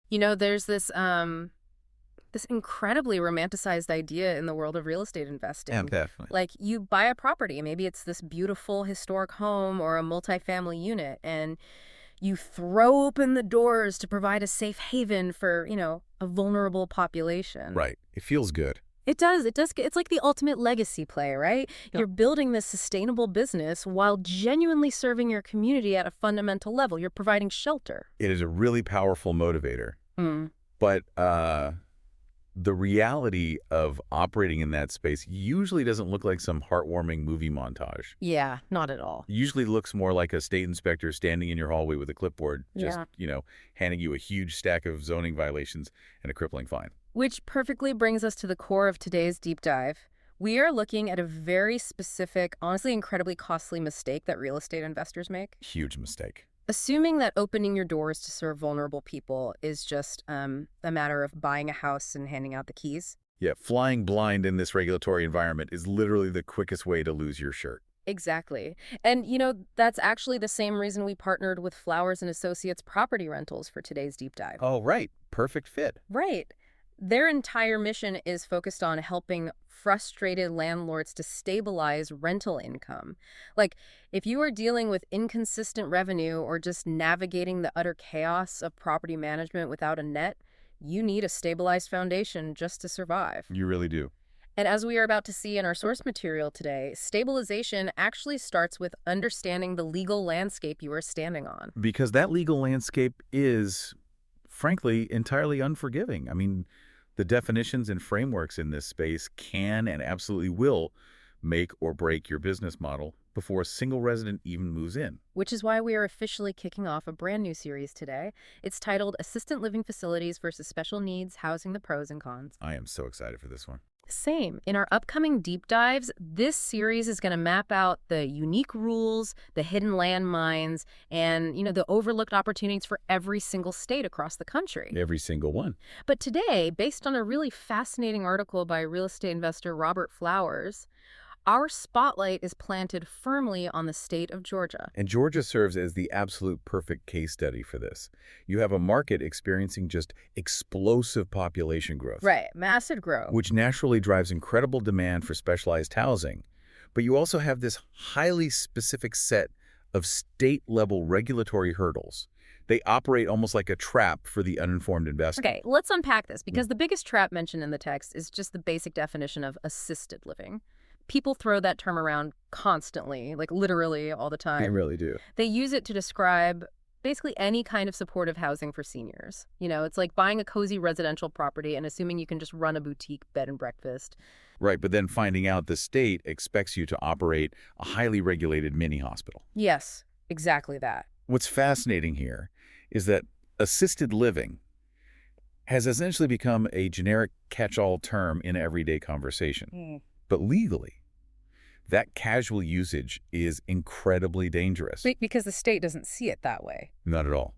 There's this incredibly romanticized idea in the world of real estate Yeah, investing. definitely. Like you buy a property, maybe it's this beautiful historic home or a multifamily unit, and you throw open the doors to provide a safe haven for, a vulnerable population. Right. It feels good. It does. It does. It's like the ultimate legacy play, right? Yeah. You're building this sustainable business while genuinely serving your community at a fundamental level. You're providing shelter. It is a really powerful motivator. Mm. But the reality of operating in that space usually doesn't look like some heartwarming movie montage. Yeah, not at all. It usually looks more like a state inspector standing in your hallway with a clipboard, just, Yeah. handing you a huge stack of zoning violations and a crippling fine. Which perfectly brings us to the core of today's deep dive. We are looking at a very specific, honestly incredibly costly mistake that real estate investors make. Huge mistake. Assuming that opening your doors to serve vulnerable people is just a matter of buying a house and handing out the keys. Yeah, flying blind in this regulatory environment is literally the quickest way to lose your shirt. Exactly. And, that's actually the same reason we partnered with Flowers and Associates Property Rentals for today's deep dive. Oh, right. Perfect fit. Right. Their entire mission is focused on helping frustrated landlords to stabilize rental income. Like, if you are dealing with inconsistent revenue or just navigating the utter chaos of property management without a net, you need a stabilized foundation just to survive. You really do. And as we are about to see in our source material today, stabilization actually starts with understanding the legal landscape you are standing on. Because that legal landscape is, frankly, entirely unforgiving. I mean, the definitions and frameworks in this space can and absolutely will make or break your business model before a single resident even moves in. Which is why we are officially kicking off a brand new series today. It's titled Assisted Living Facilities versus Special Needs Housing, the Pros and Cons. I am so excited for this one. Same. In our upcoming deep dives, this series is going to map out the unique rules, the hidden landmines, and, the overlooked opportunities for every single state across the country. Every single one. But today, based on a really fascinating article by real estate investor Robert Flowers, our spotlight is planted firmly on the state of Georgia. And Georgia serves as the absolute perfect case study for this. You have a market experiencing just explosive population growth. Right, massive growth. Which naturally drives incredible demand for specialized housing. But you also have this highly specific set of state-level regulatory hurdles. They operate almost like a trap for the uninformed investor. Okay, let's unpack this, because the biggest trap mentioned in the text is just the basic definition of assisted living. People throw that term around constantly, like literally all the time. They really do. They use it to describe basically any kind of supportive housing for seniors. It's like buying a cozy residential property and assuming you can just run a boutique bed and breakfast. Right, but then finding out the state expects you to operate a highly regulated mini hospital. Yes, exactly that. What's fascinating here is that assisted living has essentially become a generic catch-all term in everyday conversation. But legally, that casual usage is incredibly dangerous. Because the state doesn't see it that way. Not at all.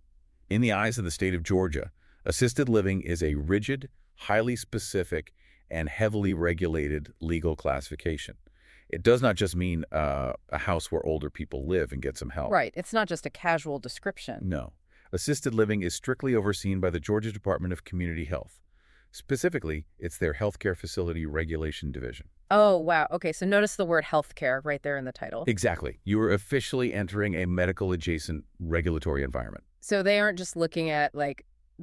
In the eyes of the state of Georgia, assisted living is a rigid, highly specific, and heavily regulated legal classification. It does not just mean a house where older people live and get some help. Right. It's not just a casual description. No. Assisted living is strictly overseen by the Georgia Department of Community Health. Specifically, it's their Healthcare Facility Regulation Division. Oh, wow. Okay, so notice the word healthcare right there in the title. Exactly. You are officially entering a medical-adjacent regulatory environment. So they aren't just looking at,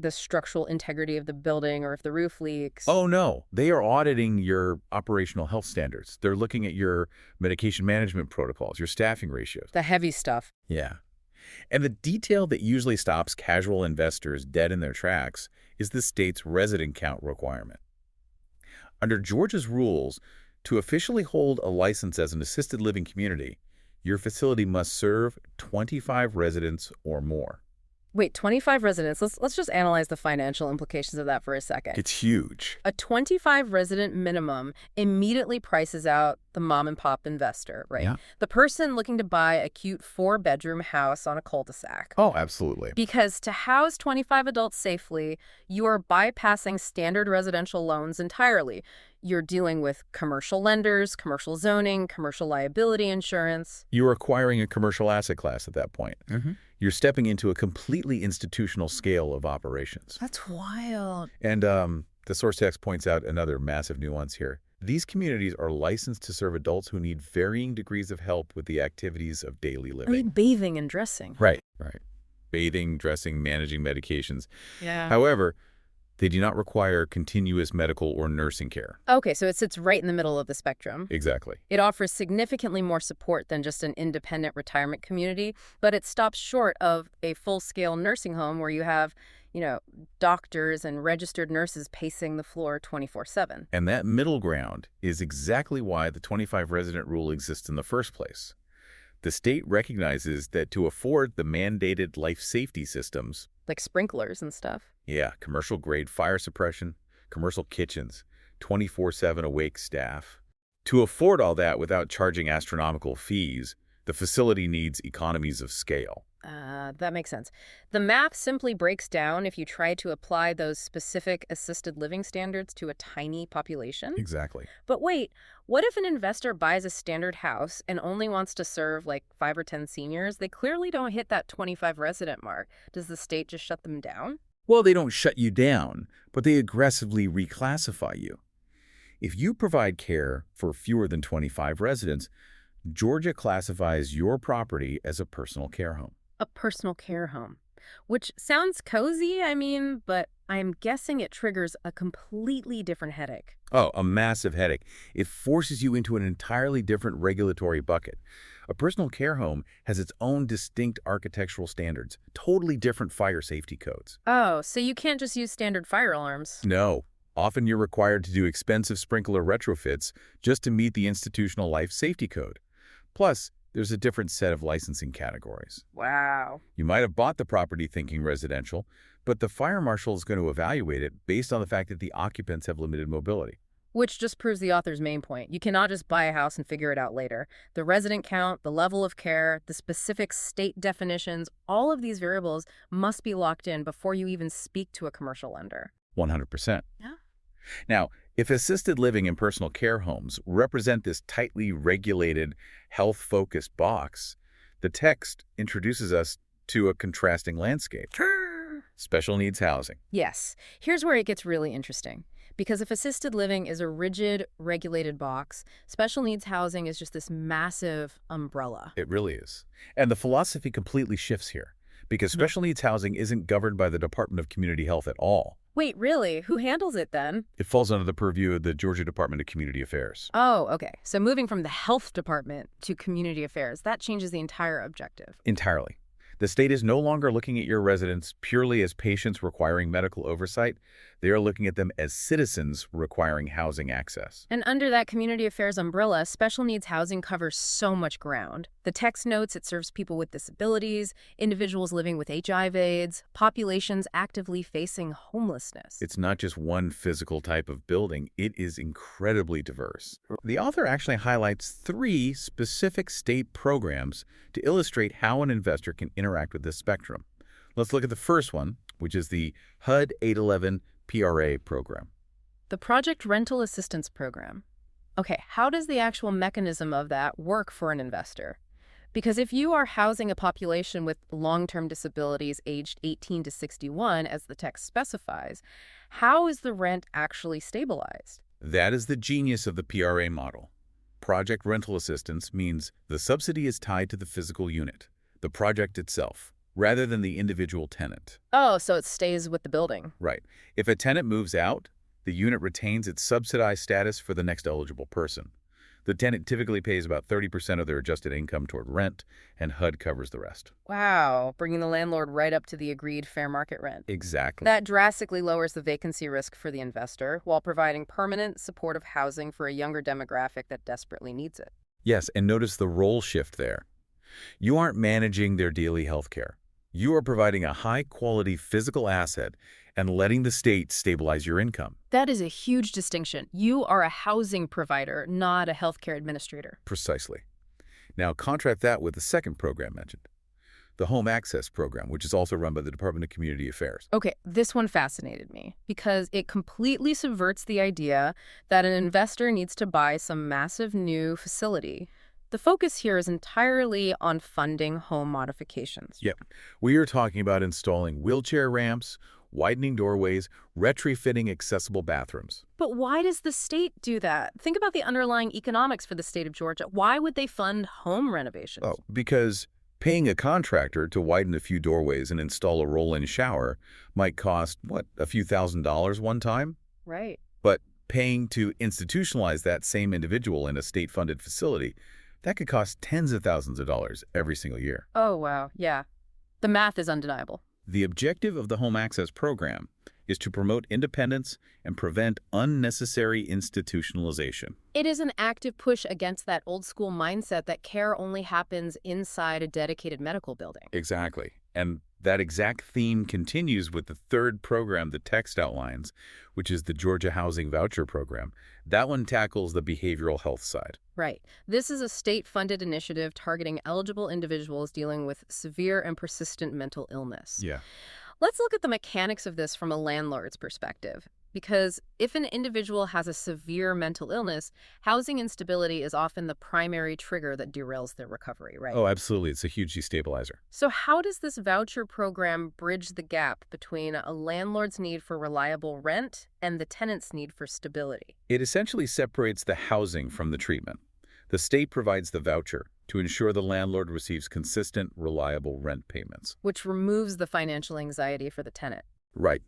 the structural integrity of the building or if the roof leaks. Oh, no. They are auditing your operational health standards. They're looking at your medication management protocols, your staffing ratios. The heavy stuff. Yeah. And the detail that usually stops casual investors dead in their tracks is the state's resident count requirement. Under Georgia's rules, to officially hold a license as an assisted living community, your facility must serve 25 residents or more. Wait, 25 residents. Let's just analyze the financial implications of that for a second. It's huge. A 25 resident minimum immediately prices out the mom and pop investor, right? Yeah. The person looking to buy a cute 4-bedroom house on a cul-de-sac. Oh, absolutely. Because to house 25 adults safely, you are bypassing standard residential loans entirely. You're dealing with commercial lenders, commercial zoning, commercial liability insurance. You're acquiring a commercial asset class at that point. You're stepping into a completely institutional scale of operations. That's wild. And the source text points out another massive nuance here. These communities are licensed to serve adults who need varying degrees of help with the activities of daily I living. mean, bathing and dressing. Right. Bathing, dressing, managing medications. Yeah. However, they do not require continuous medical or nursing care. Okay, so it sits right in the middle of the spectrum. Exactly. It offers significantly more support than just an independent retirement community, but it stops short of a full-scale nursing home where you have, doctors and registered nurses pacing the floor 24/7. And that middle ground is exactly why the 25 resident rule exists in the first place. The state recognizes that to afford the mandated life safety systems, Like sprinklers and stuff. commercial-grade fire suppression, commercial kitchens, 24/7 awake staff. To afford all that without charging astronomical fees, the facility needs economies of scale. That makes sense. The math simply breaks down if you try to apply those specific assisted living standards to a tiny population. Exactly. But wait, what if an investor buys a standard house and only wants to serve like 5 or 10 seniors? They clearly don't hit that 25 resident mark. Does the state just shut them down? Well, they don't shut you down, but they aggressively reclassify you. If you provide care for fewer than 25 residents, Georgia classifies your property as a personal care home. A personal care home, which sounds cozy, but I'm guessing it triggers a completely different headache. Oh, a massive headache. It forces you into an entirely different regulatory bucket. A personal care home has its own distinct architectural standards, totally different fire safety codes. Oh, so you can't just use standard fire alarms. No. Often you're required to do expensive sprinkler retrofits just to meet the institutional life safety code. Plus, there's a different set of licensing categories. Wow. You might have bought the property thinking residential, but the fire marshal is going to evaluate it based on the fact that the occupants have limited mobility. Which just proves the author's main point. You cannot just buy a house and figure it out later. The resident count, the level of care, the specific state definitions, all of these variables must be locked in before you even speak to a commercial lender. 100%. Yeah. Now, if assisted living and personal care homes represent this tightly regulated, health-focused box, the text introduces us to a contrasting landscape. Special needs housing. Yes. Here's where it gets really interesting. Because if assisted living is a rigid, regulated box, special needs housing is just this massive umbrella. It really is. And the philosophy completely shifts here, because special needs housing isn't governed by the Department of Community Health at all. Wait, really? Who handles it then? It falls under the purview of the Georgia Department of Community Affairs. Oh, okay. So moving from the health department to community affairs, that changes the entire objective. Entirely. The state is no longer looking at your residents purely as patients requiring medical oversight. They are looking at them as citizens requiring housing access. And under that community affairs umbrella, special needs housing covers so much ground. The text notes it serves people with disabilities, individuals living with HIV/AIDS, populations actively facing homelessness. It's not just one physical type of building. It is incredibly diverse. The author actually highlights 3 specific state programs to illustrate how an investor can interact with this spectrum. Let's look at the first one, which is the HUD 811 PRA program. The Project Rental Assistance Program. Okay, how does the actual mechanism of that work for an investor? Because if you are housing a population with long-term disabilities aged 18 to 61, as the text specifies, how is the rent actually stabilized? That is the genius of the PRA model. Project rental assistance means the subsidy is tied to the physical unit, the project itself, rather than the individual tenant. Oh, so it stays with the building. Right. If a tenant moves out, the unit retains its subsidized status for the next eligible person. The tenant typically pays about 30% of their adjusted income toward rent, and HUD covers the rest. Wow, bringing the landlord right up to the agreed fair market rent. Exactly. That drastically lowers the vacancy risk for the investor while providing permanent, supportive housing for a younger demographic that desperately needs it. Yes, and notice the role shift there. You aren't managing their daily health care. You are providing a high-quality physical asset and letting the state stabilize your income. That is a huge distinction. You are a housing provider, not a healthcare administrator. Precisely. Now contrast that with the second program mentioned. the Home Access Program, which is also run by the Department of Community Affairs. Okay, this one fascinated me because it completely subverts the idea that an investor needs to buy some massive new facility. The focus here is entirely on funding home modifications. Yep. We are talking about installing wheelchair ramps, widening doorways, retrofitting accessible bathrooms. But why does the state do that? Think about the underlying economics for the state of Georgia. Why would they fund home renovations? Oh, because paying a contractor to widen a few doorways and install a roll-in shower might cost, what, a few $1,000s one time? Right. But paying to institutionalize that same individual in a state-funded facility, that could cost tens of thousands of dollars every single year. Oh, wow. Yeah. The math is undeniable. The objective of the Home Access Program is to promote independence and prevent unnecessary institutionalization. It is an active push against that old school mindset that care only happens inside a dedicated medical building. Exactly. And that exact theme continues with the third program the text outlines, which is the Georgia Housing Voucher Program. That one tackles the behavioral health side. Right. This is a state-funded initiative targeting eligible individuals dealing with severe and persistent mental illness. Yeah. Let's look at the mechanics of this from a landlord's perspective. Because if an individual has a severe mental illness, housing instability is often the primary trigger that derails their recovery, right? Oh, absolutely. It's a huge destabilizer. So how does this voucher program bridge the gap between a landlord's need for reliable rent and the tenant's need for stability? It essentially separates the housing from the treatment. The state provides the voucher to ensure the landlord receives consistent, reliable rent payments. Which removes the financial anxiety for the tenant. Right.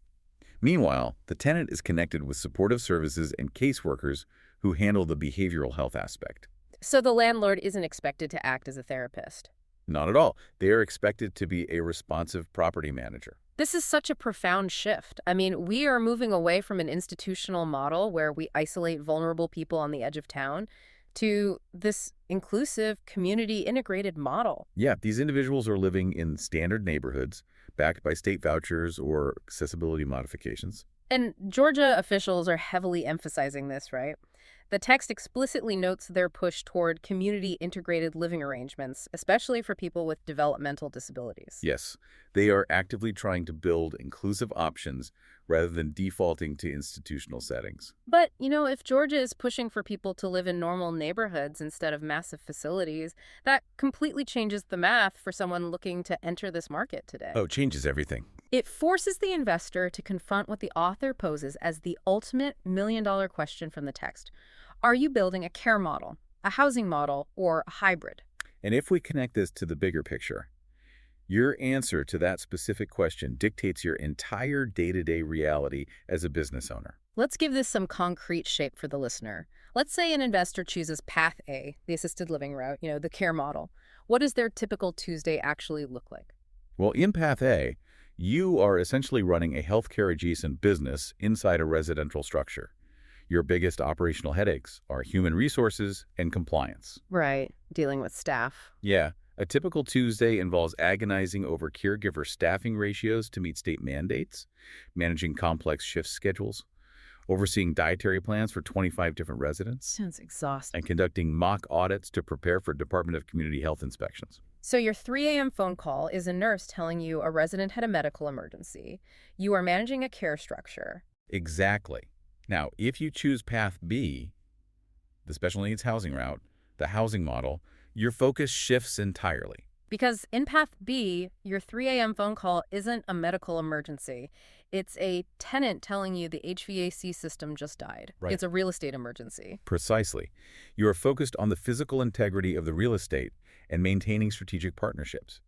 Meanwhile, the tenant is connected with supportive services and caseworkers who handle the behavioral health aspect. So the landlord isn't expected to act as a therapist. Not at all. They are expected to be a responsive property manager. This is such a profound shift. I mean, we are moving away from an institutional model where we isolate vulnerable people on the edge of town to this inclusive, community-integrated model. Yeah, these individuals are living in standard neighborhoods, backed by state vouchers or accessibility modifications. And Georgia officials are heavily emphasizing this, right? The text explicitly notes their push toward community-integrated living arrangements, especially for people with developmental disabilities. Yes, they are actively trying to build inclusive options rather than defaulting to institutional settings. But, if Georgia is pushing for people to live in normal neighborhoods instead of massive facilities, that completely changes the math for someone looking to enter this market today. Oh, it changes everything. It forces the investor to confront what the author poses as the ultimate million-dollar question from the text. Are you building a care model, a housing model, or a hybrid? And if we connect this to the bigger picture, your answer to that specific question dictates your entire day-to-day reality as a business owner. Let's give this some concrete shape for the listener. Let's say an investor chooses Path A, the assisted living route, the care model. What does their typical Tuesday actually look like? Well, in Path A, you are essentially running a healthcare-adjacent business inside a residential structure. Your biggest operational headaches are human resources and compliance. Right, dealing with staff. Yeah, a typical Tuesday involves agonizing over caregiver staffing ratios to meet state mandates, managing complex shift schedules, overseeing dietary plans for 25 different residents, Sounds exhausting. and conducting mock audits to prepare for Department of Community Health inspections. So your 3 a.m. phone call is a nurse telling you a resident had a medical emergency. You are managing a care structure. Exactly. Now, if you choose Path B, the special needs housing route, the housing model, your focus shifts entirely. Because in Path B, your 3 a.m. phone call isn't a medical emergency. It's a tenant telling you the HVAC system just died. Right. It's a real estate emergency. Precisely. You are focused on the physical integrity of the real estate and maintaining strategic partnerships.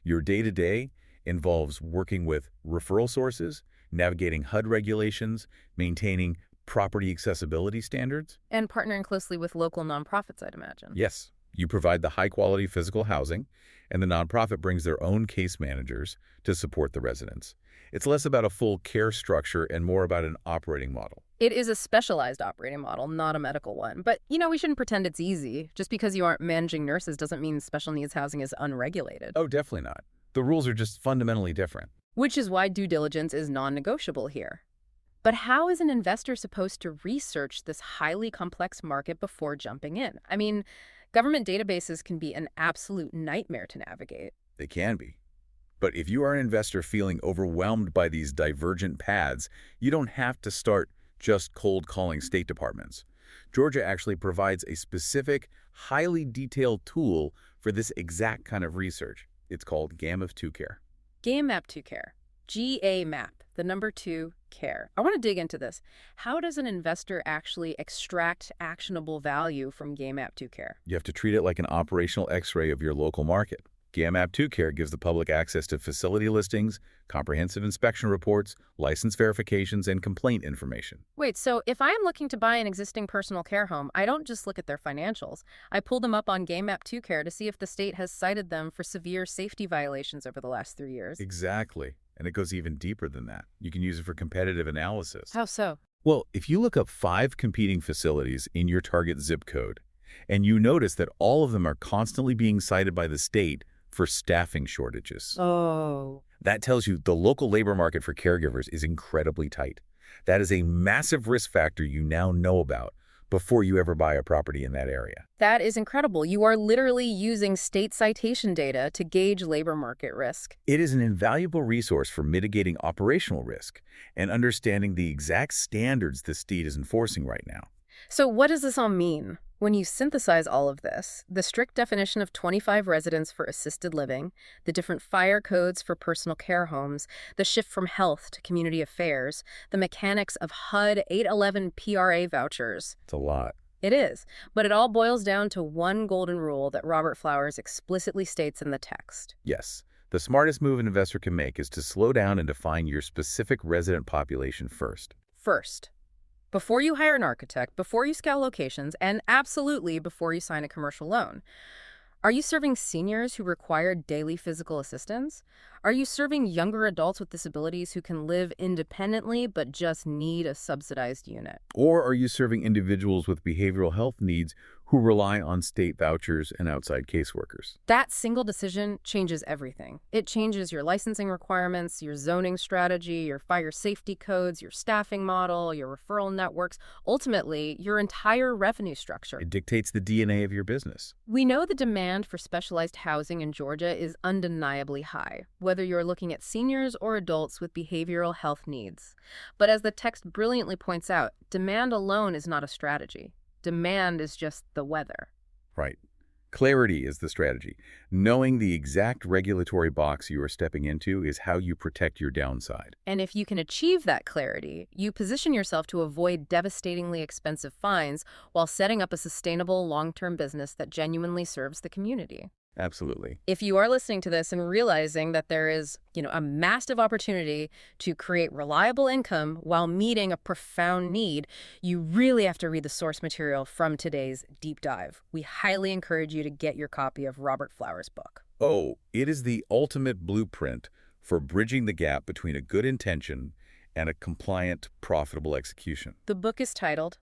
Your day-to-day involves working with referral sources, navigating HUD regulations, maintaining property accessibility standards. And partnering closely with local nonprofits, I'd imagine. Yes, you provide the high-quality physical housing, and the nonprofit brings their own case managers to support the residents. It's less about a full care structure and more about an operating model. It is a specialized operating model, not a medical one. But, we shouldn't pretend it's easy. Just because you aren't managing nurses doesn't mean special needs housing is unregulated. Oh, definitely not. The rules are just fundamentally different. Which is why due diligence is non-negotiable here. But how is an investor supposed to research this highly complex market before jumping in? I mean, government databases can be an absolute nightmare to navigate. They can be. But if you are an investor feeling overwhelmed by these divergent paths, you don't have to start just cold calling state departments. Georgia actually provides a specific, highly detailed tool for this exact kind of research. It's called Game of Two Care. Game Map 2 Care. GA Map, the number 2 Care. I want to dig into this. How does an investor actually extract actionable value from Game Map 2 Care? You have to treat it like an operational x-ray of your local market. GAMAP 2Care gives the public access to facility listings, comprehensive inspection reports, license verifications, and complaint information. Wait, so if I'm looking to buy an existing personal care home, I don't just look at their financials. I pull them up on Game Map 2 Care to see if the state has cited them for severe safety violations over the last 3 years. Exactly. And it goes even deeper than that. You can use it for competitive analysis. How so? Well, if you look up 5 competing facilities in your target zip code, and you notice that all of them are constantly being cited by the state for staffing shortages. Oh. That tells you the local labor market for caregivers is incredibly tight. That is a massive risk factor you now know about before you ever buy a property in that area. That is incredible. You are literally using state citation data to gauge labor market risk. It is an invaluable resource for mitigating operational risk and understanding the exact standards the state is enforcing right now. So what does this all mean? When you synthesize all of this, the strict definition of 25 residents for assisted living, the different fire codes for personal care homes, the shift from health to community affairs, the mechanics of HUD 811 PRA vouchers. It's a lot. It is, but it all boils down to one golden rule that Robert Flowers explicitly states in the text. Yes. The smartest move an investor can make is to slow down and define your specific resident population first. First, before you hire an architect, before you scout locations, and absolutely before you sign a commercial loan. Are you serving seniors who require daily physical assistance? Are you serving younger adults with disabilities who can live independently but just need a subsidized unit? Or are you serving individuals with behavioral health needs who rely on state vouchers and outside caseworkers? That single decision changes everything. It changes your licensing requirements, your zoning strategy, your fire safety codes, your staffing model, your referral networks, ultimately, your entire revenue structure. It dictates the DNA of your business. We know the demand for specialized housing in Georgia is undeniably high, whether you're looking at seniors or adults with behavioral health needs. But as the text brilliantly points out, demand alone is not a strategy. Demand is just the weather. Right. Clarity is the strategy. Knowing the exact regulatory box you are stepping into is how you protect your downside. And if you can achieve that clarity, you position yourself to avoid devastatingly expensive fines while setting up a sustainable long-term business that genuinely serves the community. Absolutely. If you are listening to this and realizing that there is, a massive opportunity to create reliable income while meeting a profound need, you really have to read the source material from today's deep dive. We highly encourage you to get your copy of Robert Flowers' book. Oh, it is the ultimate blueprint for bridging the gap between a good intention and a compliant, profitable execution. The book is titled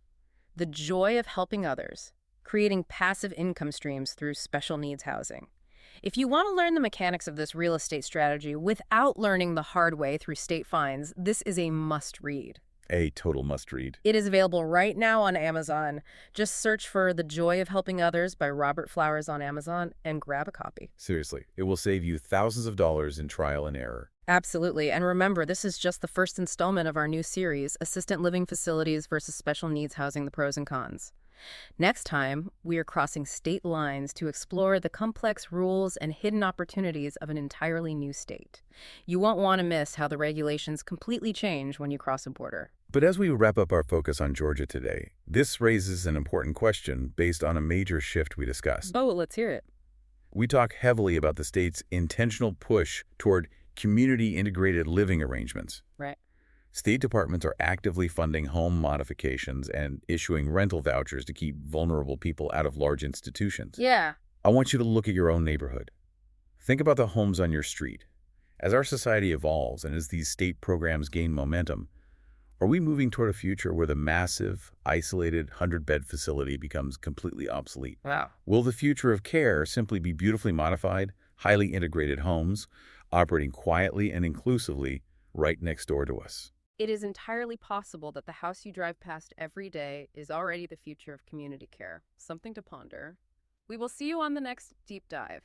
The Joy of Helping Others: Creating Passive Income Streams Through Special Needs Housing. If you want to learn the mechanics of this real estate strategy without learning the hard way through state fines, this is a must-read. A total must-read. It is available right now on Amazon. Just search for The Joy of Helping Others by Robert Flowers on Amazon and grab a copy. Seriously, it will save you thousands of dollars in trial and error. Absolutely. And remember, this is just the first installment of our new series, Assisted Living Facilities versus Special Needs Housing, the Pros and Cons. Next time, we are crossing state lines to explore the complex rules and hidden opportunities of an entirely new state. You won't want to miss how the regulations completely change when you cross a border. But as we wrap up our focus on Georgia today, this raises an important question based on a major shift we discussed. Oh, let's hear it. We talk heavily about the state's intentional push toward community-integrated living arrangements. Right. State departments are actively funding home modifications and issuing rental vouchers to keep vulnerable people out of large institutions. Yeah. I want you to look at your own neighborhood. Think about the homes on your street. As our society evolves and as these state programs gain momentum, are we moving toward a future where the massive, isolated 100-bed facility becomes completely obsolete? Wow. Will the future of care simply be beautifully modified, highly integrated homes operating quietly and inclusively right next door to us? It is entirely possible that the house you drive past every day is already the future of community care. Something to ponder. We will see you on the next deep dive.